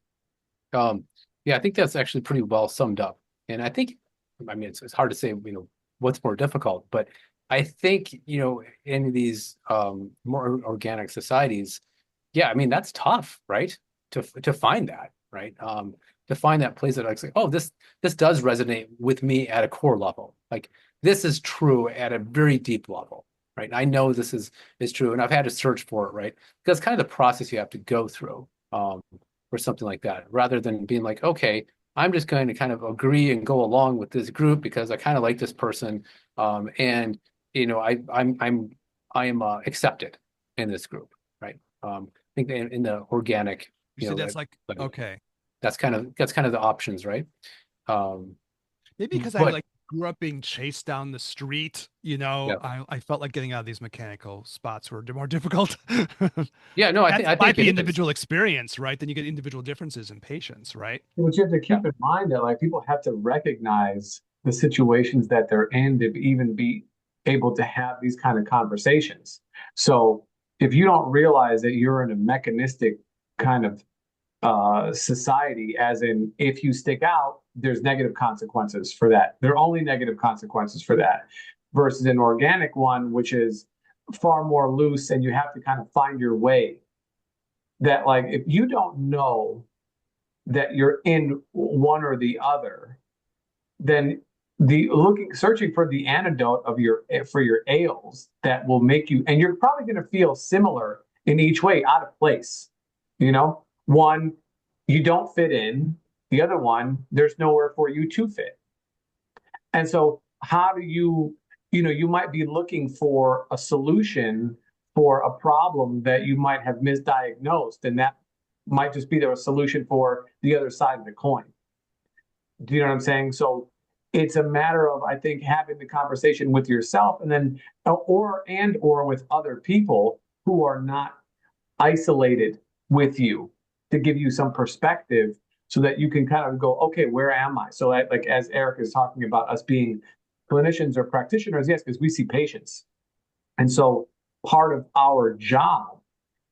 Um, yeah, I think that's actually pretty well summed up. And I think, I mean, it's hard to say, what's more difficult, but I think, in these more organic societies, yeah, I mean, that's tough, right? To find that, right? To find that place that like, oh, this does resonate with me at a core level. Like this is true at a very deep level, right? I know this is true, and I've had to search for it, right? Because kind of the process you have to go through. Or something like that, rather than being like, okay, I'm just going to kind of agree and go along with this group because I kind of like this person, and I am accepted in this group, right? I think in the organic, You see, that's like, like, okay. that's kind of the options, right? Um, Maybe because I but like grew up being chased down the street, Yeah. I felt like getting out of these mechanical spots were more difficult. Yeah, no, That I might think be it is. individual experience, right? Then you get individual differences in patients, right? But you have to Yeah. keep in mind that like people have to recognize the situations that they're in to even be able to have these kind of conversations. So if you don't realize that you're in a mechanistic kind of society, as in if you stick out, there's negative consequences for that. There are only negative consequences for that, versus an organic one, which is far more loose, and you have to kind of find your way. That like if you don't know that you're in one or the other, then the looking searching for the antidote of your for your ails that will make you, and you're probably going to feel similar in each way, out of place. One, you don't fit in. The other one, there's nowhere for you to fit. And so how do you might be looking for a solution for a problem that you might have misdiagnosed, and that might just be the solution for the other side of the coin. Do you know what I'm saying? So it's a matter of, I think, having the conversation with yourself, and then or with other people who are not isolated with you, to give you some perspective so that you can kind of go, okay, where am I? So like as Eric is talking about us being clinicians or practitioners, yes, because we see patients. And so part of our job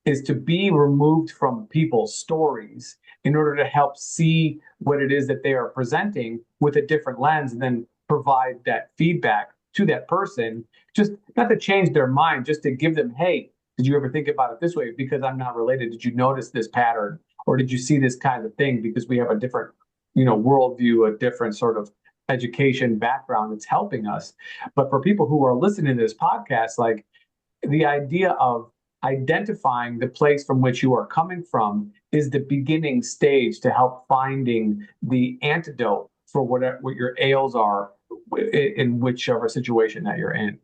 is to be removed from people's stories in order to help see what it is that they are presenting with a different lens, and then provide that feedback to that person, just not to change their mind, just to give them, hey, did you ever think about it this way? Because I'm not related, did you notice this pattern, or did you see this kind of thing? Because we have a different worldview, a different sort of education background that's helping us. But for people who are listening to this podcast, like, the idea of identifying the place from which you are coming from is the beginning stage to help finding the antidote for what your ails are in whichever situation that you're in.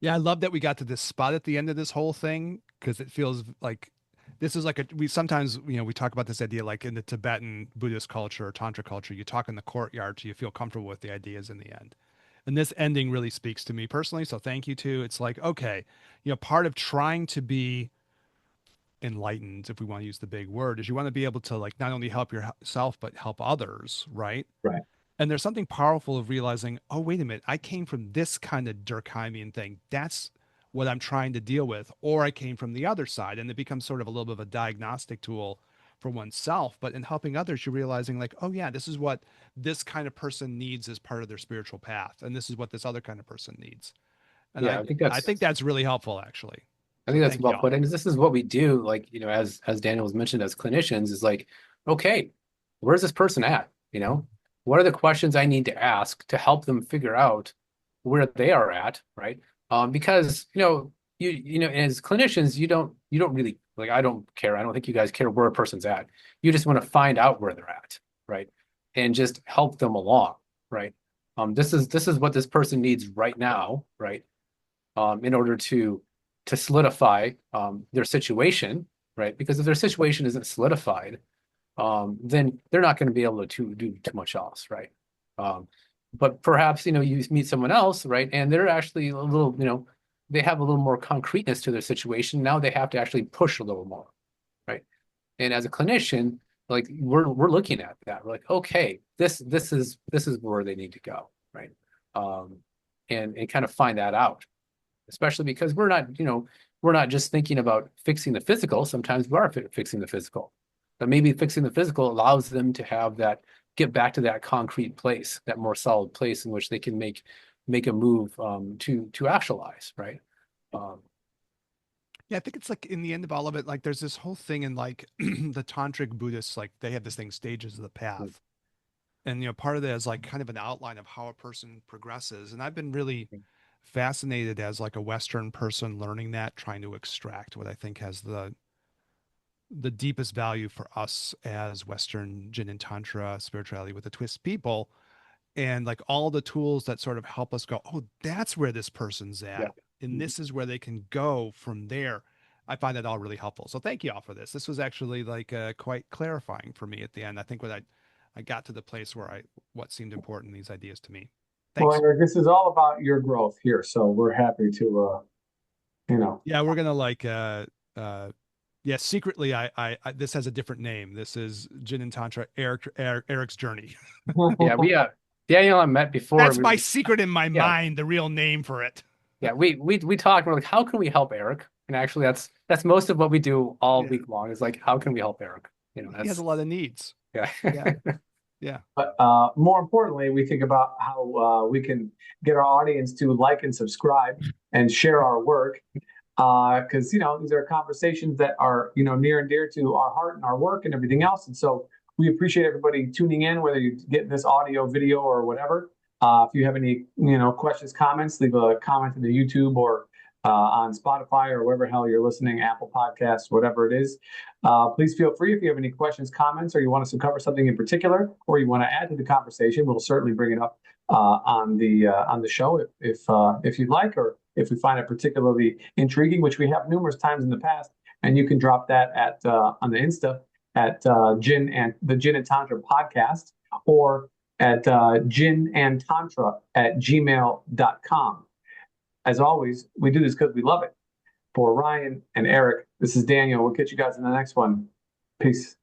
Yeah, I love that we got to this spot at the end of this whole thing because it feels like this is like we sometimes, we talk about this idea like in the Tibetan Buddhist culture or Tantra culture, you talk in the courtyard so you feel comfortable with the ideas in the end. And this ending really speaks to me personally. So thank you too. It's like, okay, part of trying to be enlightened, if we want to use the big word, is you want to be able to like not only help yourself, but help others, right? Right. And there's something powerful of realizing, oh, wait a minute, I came from this kind of Durkheimian thing. That's what I'm trying to deal with. Or I came from the other side. And it becomes sort of a little bit of a diagnostic tool for oneself. But in helping others, you're realizing, like, oh, yeah, this is what this kind of person needs as part of their spiritual path. And this is what this other kind of person needs. And Yeah, I think that's really helpful, actually. I So think that's thank well y'all. put. And this is what we do, like, as Daniel was mentioned, as clinicians, is like, okay, where's this person at? What are the questions I need to ask to help them figure out where they are at, right? Because as clinicians, you don't really, like, I don't care. I don't think you guys care where a person's at. You just want to find out where they're at, right? And just help them along, right? This is what this person needs right now, right? In order to solidify their situation, right? Because if their situation isn't solidified, then they're not going to be able to do too much else, right? Um, but perhaps you meet someone else, right, and they're actually a little, they have a little more concreteness to their situation. Now they have to actually push a little more, right? And as a clinician, like we're looking at that. We're like, okay, this is where they need to go, right? Um, and kind of find that out, especially because we're not just thinking about fixing the physical. Sometimes we are fixing the physical, but maybe fixing the physical allows them to have that, get back to that concrete place, that more solid place in which they can make a move to actualize, right? Um, Yeah, I think it's like in the end of all of it, like there's this whole thing in like the tantric Buddhists, like they have this thing, stages of the path. And part of that is like kind of an outline of how a person progresses. And I've been really fascinated as like a Western person learning that, trying to extract what I think has the deepest value for us as Western Jin and Tantra spirituality with the twist people, and like all the tools that sort of help us go, oh, that's where this person's yeah. at. And this is where they can go from there. I find that all really helpful. So thank you all for this. This was actually like quite clarifying for me at the end. I think I got to the place where what seemed important in these ideas to me. Well, Thanks. Eric, this is all about your growth here, so we're happy to, Yeah, we're gonna like yeah, secretly I this has a different name. This is Gin and Tantra Eric's journey. Yeah, we Daniel and I met before. That's my secret in my Yeah, mind, the real name for it. yeah, we talked. We're like, how can we help Eric? And actually, that's most of what we do all Yeah. week long. Is like, how can we help Eric? He has a That's lot of needs. yeah. Yeah. Yeah. But more importantly, we think about how we can get our audience to like and subscribe and share our work. Because these are conversations that are near and dear to our heart and our work and everything else. And so we appreciate everybody tuning in, whether you get this audio, video, or whatever. If you have any questions, comments, leave a comment in the YouTube or on Spotify or wherever hell you're listening, Apple Podcasts, whatever it is. Please feel free if you have any questions, comments, or you want us to cover something in particular, or you want to add to the conversation. We'll certainly bring it up on the show if you'd like, or if we find it particularly intriguing, which we have numerous times in the past. And you can drop that at on the Insta at the Gin and Tantra podcast, or at ginandtantra@gmail.com. As always, we do this because we love it. For Ryan and Eric, this is Daniel. We'll catch you guys in the next one. Peace.